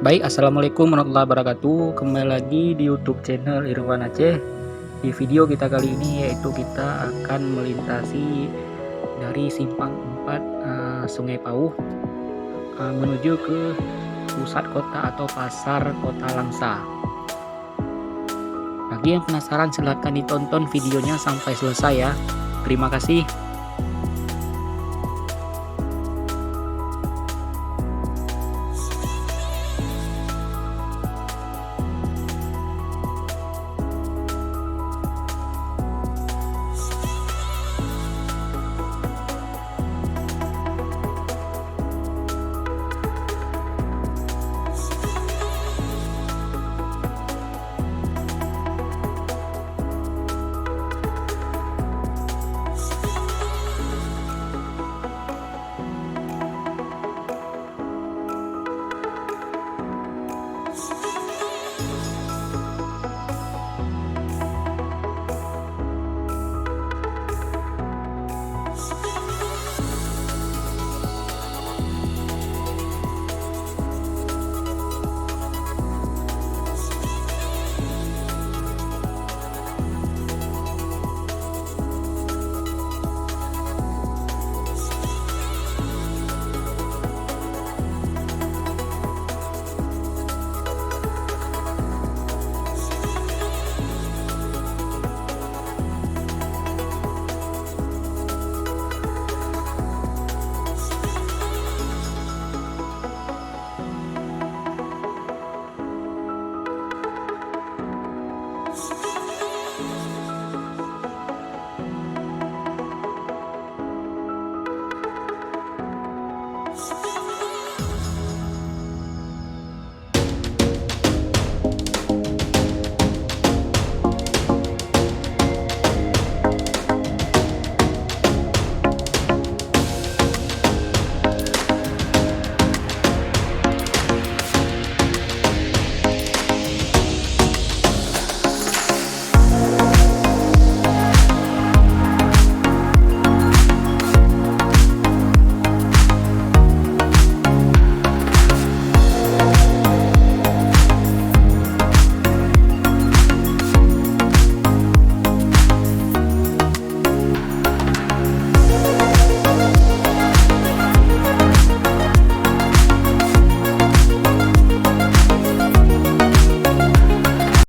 Baik, assalamualaikum warahmatullahi wabarakatuh. Kembali lagi di YouTube channel Irwan Aceh. Di video kita kali ini yaitu kita akan melintasi dari simpang 4 Sungai Pauh menuju ke pusat kota atau pasar Kota Langsa. Bagi yang penasaran silahkan ditonton videonya sampai selesai ya. Terima kasih.